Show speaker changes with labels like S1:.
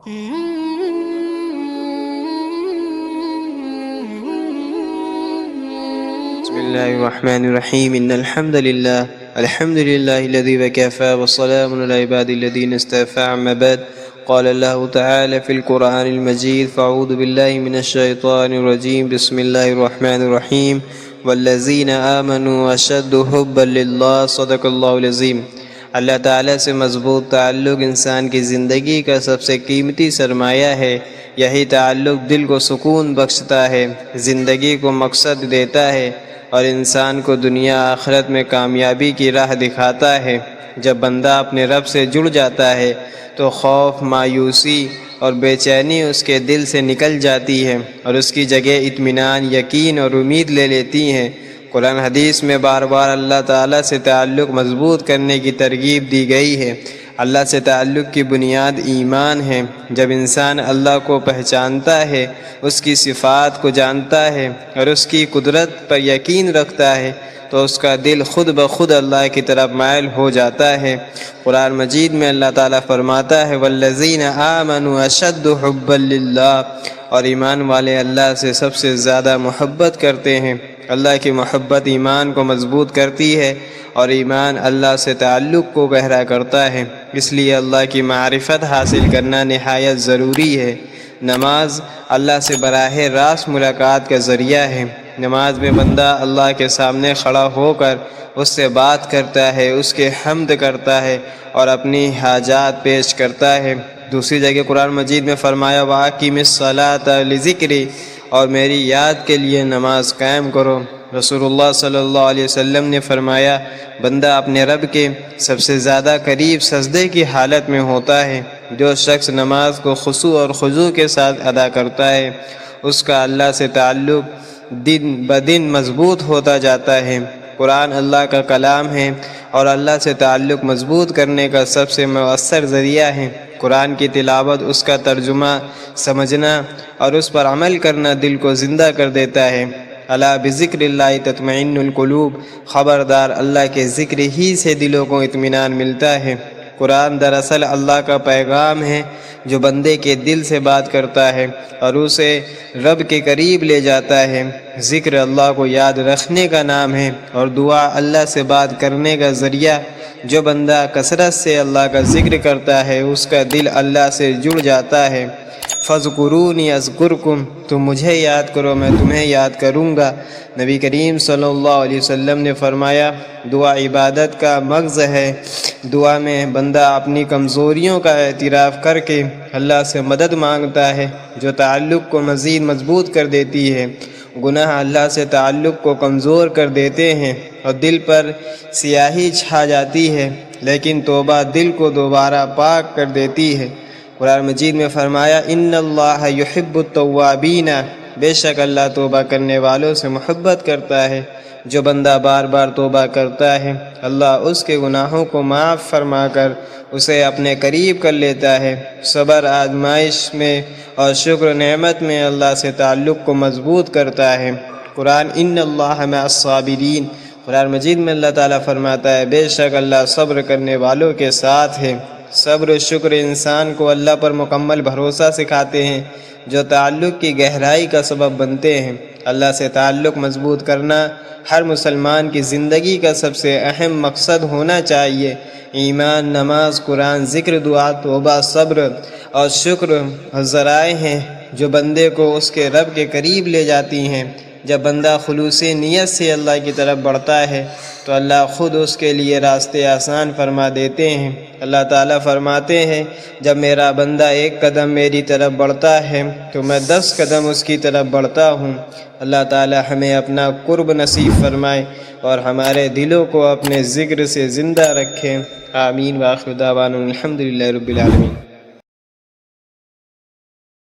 S1: بسم الله الرحمن الرحيم إن الحمد لله الذي وكفى والسلام على عباد الذين اصطفى أما بعد قال الله تعالى في القرآن المجيد فأعوذ بالله من الشيطان الرجيم بسم الله الرحمن الرحيم والذين آمنوا أشد حبا لله صدق الله العظيم۔ اللہ تعالیٰ سے مضبوط تعلق انسان کی زندگی کا سب سے قیمتی سرمایہ ہے۔ یہی تعلق دل کو سکون بخشتا ہے، زندگی کو مقصد دیتا ہے اور انسان کو دنیا آخرت میں کامیابی کی راہ دکھاتا ہے۔ جب بندہ اپنے رب سے جڑ جاتا ہے تو خوف، مایوسی اور بے چینی اس کے دل سے نکل جاتی ہے اور اس کی جگہ اطمینان، یقین اور امید لے لیتی ہیں۔ قرآن حدیث میں بار بار اللہ تعالیٰ سے تعلق مضبوط کرنے کی ترغیب دی گئی ہے۔ اللہ سے تعلق کی بنیاد ایمان ہے۔ جب انسان اللہ کو پہچانتا ہے، اس کی صفات کو جانتا ہے اور اس کی قدرت پر یقین رکھتا ہے تو اس کا دل خود بخود اللہ کی طرف مائل ہو جاتا ہے۔ قرآن مجید میں اللہ تعالیٰ فرماتا ہے والذین آمنوا اشد حبا للہ، اور ایمان والے اللہ سے سب سے زیادہ محبت کرتے ہیں۔ اللہ کی محبت ایمان کو مضبوط کرتی ہے اور ایمان اللہ سے تعلق کو گہرا کرتا ہے، اس لیے اللہ کی معرفت حاصل کرنا نہایت ضروری ہے۔ نماز اللہ سے براہ راست ملاقات کا ذریعہ ہے۔ نماز میں بندہ اللہ کے سامنے کھڑا ہو کر اس سے بات کرتا ہے، اس کے حمد کرتا ہے اور اپنی حاجات پیش کرتا ہے۔ دوسری جگہ قرآن مجید میں فرمایا وَأَقِمِ الصَّلَاةَ لِذِكْرِي، اور میری یاد کے لیے نماز قائم کرو۔ رسول اللہ صلی اللہ علیہ وسلم نے فرمایا بندہ اپنے رب کے سب سے زیادہ قریب سجدے کی حالت میں ہوتا ہے۔ جو شخص نماز کو خضوع اور خضوع کے ساتھ ادا کرتا ہے اس کا اللہ سے تعلق دن بدن مضبوط ہوتا جاتا ہے۔ قرآن اللہ کا کلام ہے اور اللہ سے تعلق مضبوط کرنے کا سب سے مؤثر ذریعہ ہے۔ قرآن کی تلاوت، اس کا ترجمہ سمجھنا اور اس پر عمل کرنا دل کو زندہ کر دیتا ہے۔ الا بذکر اللہ تطمئن القلوب، خبردار اللہ کے ذکر ہی سے دلوں کو اطمینان ملتا ہے۔ قرآن دراصل اللہ کا پیغام ہے جو بندے کے دل سے بات کرتا ہے اور اسے رب کے قریب لے جاتا ہے۔ ذکر اللہ کو یاد رکھنے کا نام ہے اور دعا اللہ سے بات کرنے کا ذریعہ۔ جو بندہ کثرت سے اللہ کا ذکر کرتا ہے اس کا دل اللہ سے جڑ جاتا ہے۔ فَاذْكُرُونِي أَذْكُرْكُمْ، تم مجھے یاد کرو میں تمہیں یاد کروں گا۔ نبی کریم صلی اللہ علیہ وسلم نے فرمایا دعا عبادت کا مغز ہے۔ دعا میں بندہ اپنی کمزوریوں کا اعتراف کر کے اللہ سے مدد مانگتا ہے جو تعلق کو مزید مضبوط کر دیتی ہے۔ گناہ اللہ سے تعلق کو کمزور کر دیتے ہیں اور دل پر سیاہی چھا جاتی ہے، لیکن توبہ دل کو دوبارہ پاک کر دیتی ہے۔ قرآن مجید میں فرمایا ان اللہ یحب التوابین، بے شک اللہ توبہ کرنے والوں سے محبت کرتا ہے۔ جو بندہ بار بار توبہ کرتا ہے اللہ اس کے گناہوں کو معاف فرما کر اسے اپنے قریب کر لیتا ہے۔ صبر آزمائش میں اور شکر نعمت میں اللہ سے تعلق کو مضبوط کرتا ہے۔ قرآن ان اللہ مع الصابرین، قرآن مجید میں اللہ تعالیٰ فرماتا ہے بے شک اللہ صبر کرنے والوں کے ساتھ ہے۔ صبر و شکر انسان کو اللہ پر مکمل بھروسہ سکھاتے ہیں جو تعلق کی گہرائی کا سبب بنتے ہیں۔ اللہ سے تعلق مضبوط کرنا ہر مسلمان کی زندگی کا سب سے اہم مقصد ہونا چاہیے۔ ایمان، نماز، قرآن، ذکر، دعا، توبہ، صبر اور شکر ذرائع ہیں جو بندے کو اس کے رب کے قریب لے جاتی ہیں۔ جب بندہ خلوص نیت سے اللہ کی طرف بڑھتا ہے تو اللہ خود اس کے لیے راستے آسان فرما دیتے ہیں۔ اللہ تعالیٰ فرماتے ہیں جب میرا بندہ ایک قدم میری طرف بڑھتا ہے تو میں 10 قدم اس کی طرف بڑھتا ہوں۔ اللہ تعالیٰ ہمیں اپنا قرب نصیب فرمائے اور ہمارے دلوں کو اپنے ذکر سے زندہ رکھیں۔ آمین۔ وآخر دعوانا الحمدللہ رب العالمین۔